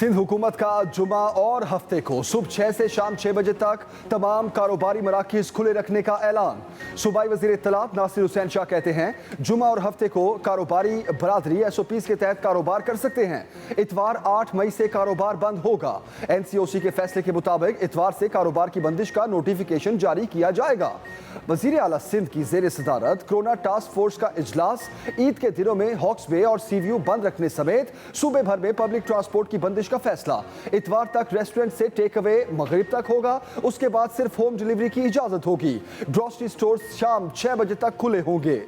सिंध हुकूमत का जुमा और हफ्ते को सुबह 6 से शाम 6 बजे तक तमाम कारोबारी मराकज़ खुले रखने का ऐलान। सूबाई वज़ीर इत्तलात नासिर हुसैन शाह कहते हैं जुमा और हफ्ते को कारोबारी बरादरी SOPs के तहत कारोबार कर सकते हैं। इतवार 8 मई से कारोबार बंद होगा। NCOC के फैसले के मुताबिक इतवार से कारोबार की बंदिश का नोटिफिकेशन जारी किया जाएगा। वज़ीर आला सिंध की ज़ेर सदारत कोरोना टास्क फोर्स का इजलास, ईद के दिनों में हॉक्स वे और CVU बंद रखने समेत सूबे भर में पब्लिक ट्रांसपोर्ट की बंदिश का फैसला। इतवार तक रेस्टोरेंट से टेक अवे मगरिब तक होगा, उसके बाद सिर्फ होम डिलीवरी की इजाजत होगी। ग्रोसरी स्टोर्स शाम 6 बजे तक खुले होंगे।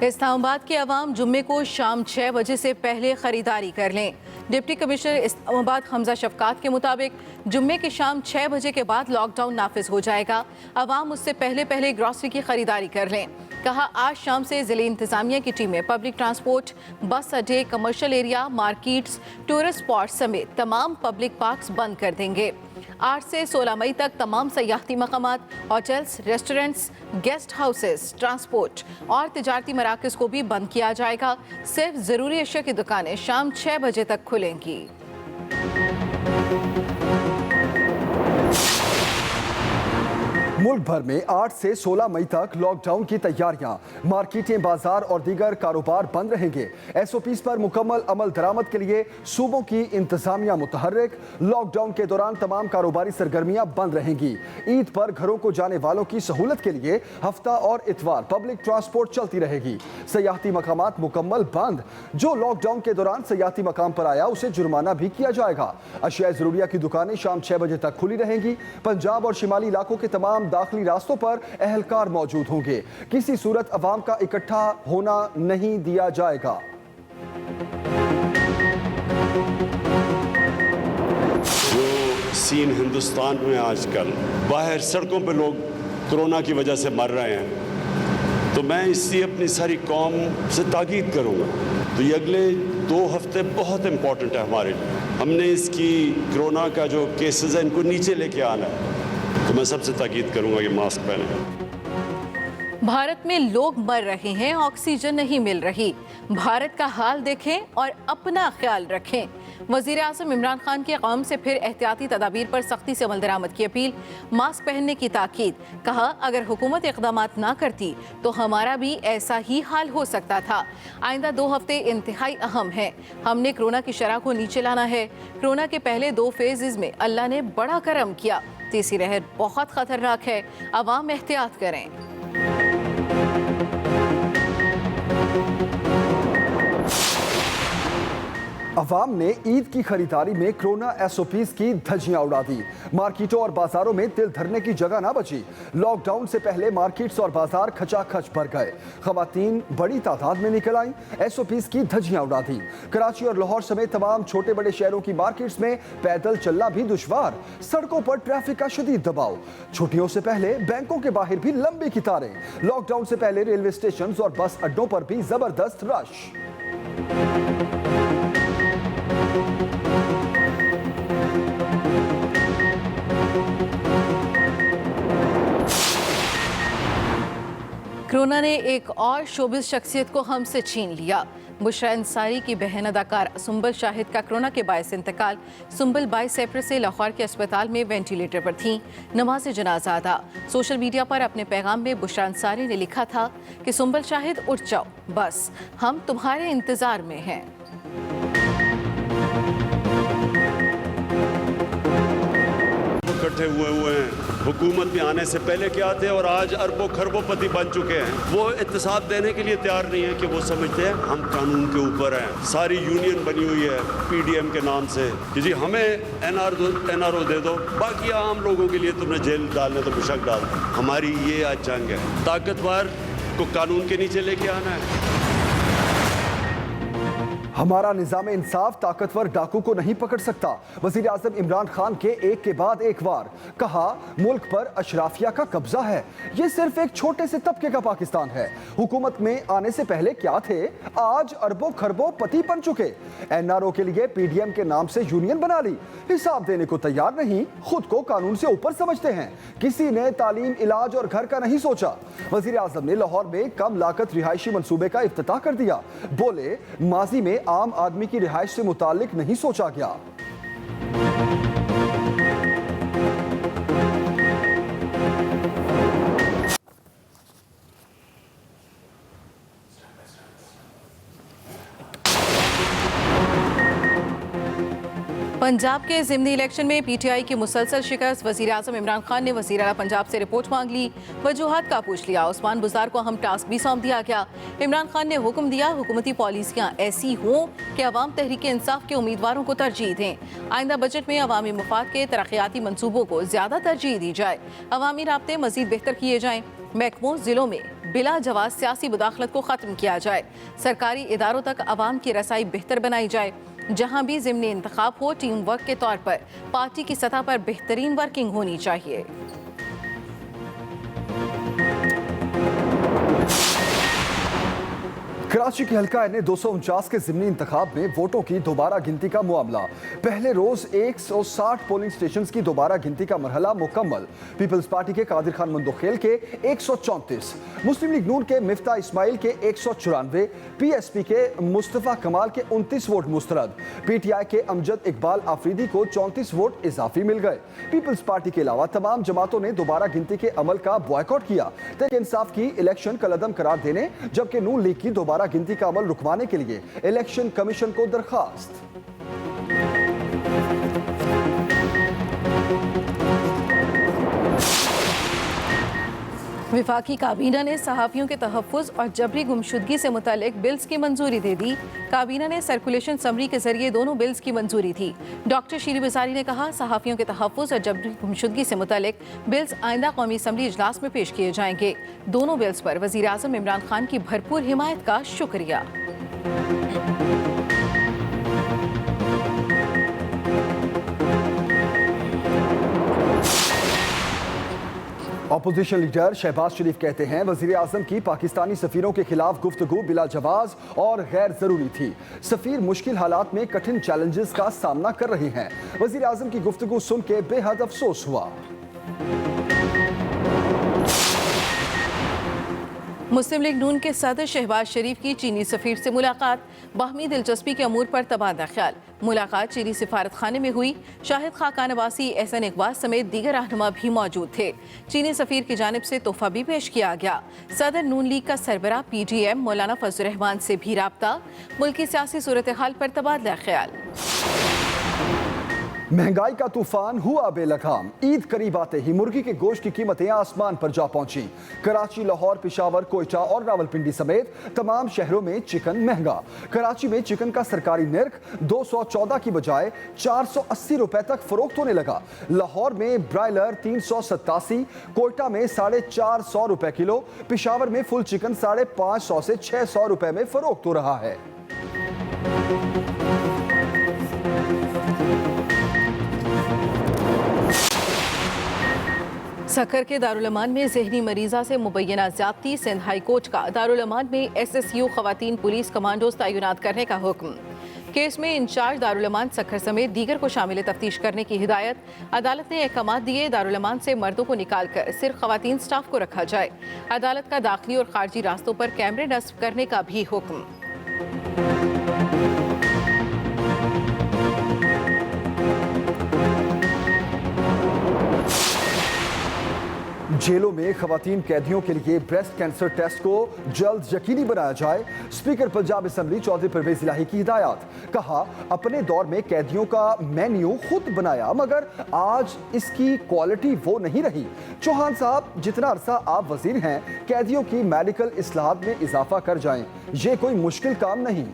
इस्लामाबाद के अवाम जुम्मे को शाम 6 बजे से पहले खरीदारी कर लें। डिप्टी कमिश्नर इस्लामाबाद हमजा शफकात के मुताबिक जुम्मे के शाम 6 बजे के बाद लॉकडाउन नाफिज हो जाएगा। अवाम उससे पहले ग्रॉसरी की खरीदारी कर लें। कहा, आज शाम से जिले इंतजामिया की टीमें पब्लिक ट्रांसपोर्ट, बस अड्डे, commercial area, markets, tourist spot समेत तमाम पब्लिक पार्क्स बंद कर देंगे। 8 से 16 मई तक तमाम सयाहती मकामात, hotels, restaurants, guest houses, transport और तिजारती मराकज़ को भी बंद किया जाएगा। सिर्फ ज़रूरी अशिया की दुकानें शाम 6 बजे तक खुलेंगी। मुल्क भर में 8 से 16 मई तक लॉकडाउन की तैयारियां। मार्केटें, बाजार और दीगर कारोबार बंद रहेंगे। SOPs पर मुकम्मल अमल दरामद के लिए सूबों की इंतजामिया मुतहर्रिक। लॉकडाउन के दौरान तमाम कारोबारी सरगर्मियां बंद रहेंगी। ईद पर घरों को जाने वालों की सहूलत के लिए हफ्ता और इतवार पब्लिक ट्रांसपोर्ट चलती रहेगी। सयाहती मकामात मुकम्मल बंद। जो लॉकडाउन के दौरान सयाहती मकाम पर आया उसे जुर्माना भी किया जाएगा। अशिया ज़रूरिया की दुकानें शाम 6 बजे तक खुली रहेंगी। पंजाब और शिमाली इलाकों के तमाम दाखिली रास्तों पर अहलकार मौजूद होंगे। किसी सूरत अवाम का इकट्ठा होना नहीं दिया जाएगा। जो सीन हिंदुस्तान में आजकल बाहर सड़कों पे लोग कोरोना की वजह से मर रहे हैं, तो मैं इससे अपनी सारी कौम से ताकीद करूंगा। तो ये अगले 2 हफ्ते बहुत इंपॉर्टेंट है हमारे लिए। हमने इसकी कोरोना का जो केसेस हैं इनको नीचे लेके आना है। तो मैं सबसे ताकीद करूंगा कि मास्क पहने। भारत में लोग मर रहे हैं, ऑक्सीजन नहीं मिल रही। भारत का हाल देखें और अपना ख्याल रखें। वज़ीर आज़म इमरान खान की कौम से फिर एहतियाती तदाबीर पर सख्ती से अमल दरामद की अपील। मास्क पहनने की ताकीद। कहा, अगर हुकूमत इक़दामात ना करती तो हमारा भी ऐसा ही हाल हो सकता था। आइंदा 2 हफ्ते इंतहाई अहम हैं। हमने कोरोना की शरह को नीचे लाना है। कोरोना के पहले 2 फेजेज़ में अल्लाह ने बड़ा करम किया। तीसरी लहर बहुत खतरनाक है। अवाम एहतियात करें। अवाम ने ईद की खरीदारी में कोरोना SOPs की धज्जियां उड़ा दी। मार्केटों और बाजारों में तिल धरने की जगह ना बची। लॉकडाउन से पहले मार्केट्स और बाजार खचाखच भर गए। खवातीन बड़ी तादाद में निकल आई, SOPs की धज्जियां उड़ा दी। कराची और लाहौर समेत तमाम छोटे बड़े शहरों की मार्केट्स में पैदल चलना भी दुश्वार। सड़कों पर ट्रैफिक का शदीद दबाव। छुट्टियों से पहले बैंकों के बाहर भी लंबी कतारें। लॉकडाउन से पहले रेलवे स्टेशन और बस अड्डों पर भी जबरदस्त रश। कोरोना ने एक और शोबिस शख्सियत को हमसे छीन लिया। बुशरा अंसारी की बहन अदाकार सुंबल शाहिद का कोरोना के बायस इंतकाल। सुंबल 22 अप्रैल से लाहौर के अस्पताल में वेंटिलेटर पर थीं। नमाज जनाजा अदा। सोशल मीडिया पर अपने पैगाम में बुशरा अंसारी ने लिखा था कि सुंबल शाहिद उठ जाओ, बस हम तुम्हारे इंतजार में हैं। इकट्ठे हुए हैं, हुकूमत में आने से पहले क्या थे और आज अरबों खरबोपति बन चुके हैं। वो इत्तेसाब देने के लिए तैयार नहीं है कि वो समझते हैं हम कानून के ऊपर हैं। सारी यूनियन बनी हुई है PDM के नाम से कि जी हमें NRO दे दो, बाकी आम लोगों के लिए तुमने जेल डालने तो बेशक डाल दो। हमारी ये आज जंग है। ताकतवर को कानून के नीचे लेके आना है। हमारा निजाम इंसाफ ताकतवर डाकू को नहीं पकड़ सकता। वजीर आजम इमरान खान के एक के बाद एक वार कहा, मुल्क पर अशराफिया का कब्जा है। ये सिर्फ एक छोटे से तबके का पाकिस्तान है। हुकूमत में आने से पहले क्या थे, आज अरबों खरबों पति बन चुके। एनआरओ के लिए पीडीएम के नाम से यूनियन बना ली। हिसाब देने को तैयार नहीं, खुद को कानून से ऊपर समझते हैं। किसी ने तालीम, इलाज और घर का नहीं सोचा। वजीर आजम ने लाहौर में कम लागत रिहायशी मंसूबे का इफ्तिताह कर दिया। बोले, माजी में आम आदमी की रिहाइश से मुताल्लिक नहीं सोचा गया। पंजाब के ज़िमनी इलेक्शन में पीटीआई की मुसलसल शिकस्त। वज़ीर आज़म इमरान खान ने वज़ीर आला पंजाब से रिपोर्ट मांग ली, वजूहात का पूछ लिया। उस्मान बुज़दार को अहम टास्क भी सौंप दिया गया। इमरान खान ने हुक्म दिया, हुकूमती पॉलिसियाँ ऐसी हों कि अवाम तहरीक इंसाफ के उम्मीदवारों को तरजीह दें। आइंदा बजट में अवामी मुफाद के तरक्याती मनसूबों को ज़्यादा तरजीह दी जाए। अवामी राब्ते मज़ीद बेहतर किए जाएँ। महकमों ज़िलों में बिला जवाब सियासी मुदाखलत को ख़त्म किया जाए। सरकारी इदारों तक अवाम की रसाई बेहतर बनाई जाए। जहां भी ज़िमनी इंतखाब हो, टीम वर्क के तौर पर पार्टी की सतह पर बेहतरीन वर्किंग होनी चाहिए। कराची के हल्का एन 249 के ज़िमनी इंतखाब में वोटों की दोबारा गिनती का मामला। पहले रोज 160 पोलिंग स्टेशंस की दोबारा गिनती का मरहला मुकम्मल। पीपल्स पार्टी के कादिर खान मंदोखेल के 134, मुस्लिम लीग नून के मिफ्ता इस्माइल के 194, पीएसपी के मुस्तफ़ा कमाल के 29 वोट मुस्तरद। पीटीआई के अमजद इकबाल आफरीदी को 34 वोट इजाफी मिल गए। पीपल्स पार्टी के अलावा तमाम जमातों ने दोबारा गिनती के अमल का बॉयकॉट किया। तहरीक इंसाफ की इलेक्शन कलअदम करार देने, जबकि नून लीग की दोबारा गिनती का अमल रुकवाने के लिए इलेक्शन कमीशन को दरखास्त। विफाकी काबीना ने सहाफ़ियों के तहफ़्फ़ुज़ और जबरी गुमशुदगी से मुतालिक बिल्स की मंजूरी दे दी। काबीना ने सर्कुलेशन समरी के जरिए दोनों बिल्स की मंजूरी थी। डॉक्टर शीरी बिसारी ने कहा, सहाफ़ियों के तहफ़्फ़ुज़ और जबरी गुमशुदगी से मुतालिक बिल्स आइंदा कौमी असम्बली इजलास में पेश किए जाएंगे। दोनों बिल्स पर वज़ीर आज़म इमरान खान की भरपूर हिमायत का शुक्रिया। अपोजिशन लीडर शहबाज शरीफ कहते हैं, वजीर आजम की पाकिस्तानी सफीरों के खिलाफ गुफ्तगू बिला जवाज और गैर जरूरी थी। सफीर मुश्किल हालात में कठिन चैलेंजेस का सामना कर रहे हैं। वजीर आजम की गुफ्तगू सुन के बेहद अफसोस हुआ। मुस्लिम लीग नून के सदर शहबाज शरीफ की चीनी सफीर से मुलाकात। बाहमी दिलचस्पी के अमूर पर तबादला ख्याल। मुलाकात चीनी सिफारत खाने में हुई। शाहिद खाकान अब्बासी, एहसन इकबाल समेत दीगर रहनुमा भी मौजूद थे। चीनी सफीर की जानिब से तोहफा भी पेश किया गया। सदर नून लीग का सरबराह पीडीएम मौलाना फजल रहमान से भी राब्ता। मुल्की सियासी सूरत हाल पर तबादला ख्याल। महंगाई का तूफान हुआ बेलगाम। ईद करीब आते ही मुर्गी के गोश्त की कीमतें आसमान पर जा पहुंची। कराची, लाहौर, पेशावर, कोयटा और रावलपिंडी समेत तमाम शहरों में चिकन महंगा। कराची में चिकन का सरकारी निर्ख 214 की बजाय 480 रुपए तक फरोख्त होने लगा। लाहौर में ब्रायलर 387, कोयटा में 450 रुपए किलो, पेशावर में फुल चिकन 550 से 600 रुपए में फरोख्त हो रहा है। सखर के दारुल अमान में जहनी मरीजा से मुबैना ज्यादती। सिंध हाई कोर्ट का दारुल अमान में एसएसयू खवातीन पुलिस कमांडोज तैनात करने का हुक्म। केस में इंचार्ज दारुल अमान सखर समेत दीगर को शामिल तफ्तीश करने की हिदायत। अदालत ने अहकाम दिए, दारुल अमान से मर्दों को निकाल कर सिर्फ खवातीन स्टाफ को रखा जाए। अदालत का दाखिली और खारजी रास्तों पर कैमरे नस्ब करने का भी हुक्म। जेलों में खवातीन कैदियों के लिए ब्रेस्ट कैंसर टेस्ट को जल्द यकीनी बनाया जाए। स्पीकर पंजाब असेंबली चौधरी परवेज इलाही की हिदायत। कहा, अपने दौर में कैदियों का मेन्यू खुद बनाया, मगर आज इसकी क्वालिटी वो नहीं रही। चौहान साहब, जितना अरसा आप वजीर हैं, कैदियों की मेडिकल इस्लाहात में इजाफा कर जाएं। ये कोई मुश्किल काम नहीं।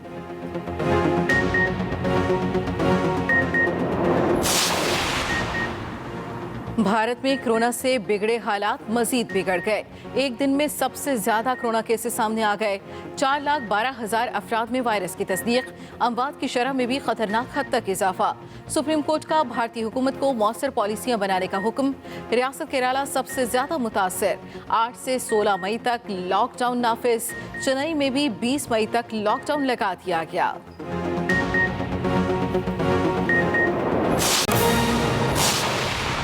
भारत में कोरोना से बिगड़े हालात मजीद बिगड़ गए। एक दिन में सबसे ज्यादा कोरोना केसेस सामने आ गए। 4,12,000 अफराद में वायरस की तस्दीक। अमवात की शरह में भी खतरनाक हद तक इजाफा। सुप्रीम कोर्ट का भारतीय हुकूमत को मौसर पॉलिसियां बनाने का हुक्म। रियासत केरला सबसे ज्यादा मुतासर। 8 से 16 मई तक लॉकडाउन नाफिज। चेन्नई में भी 20 मई तक लॉकडाउन लगा दिया गया।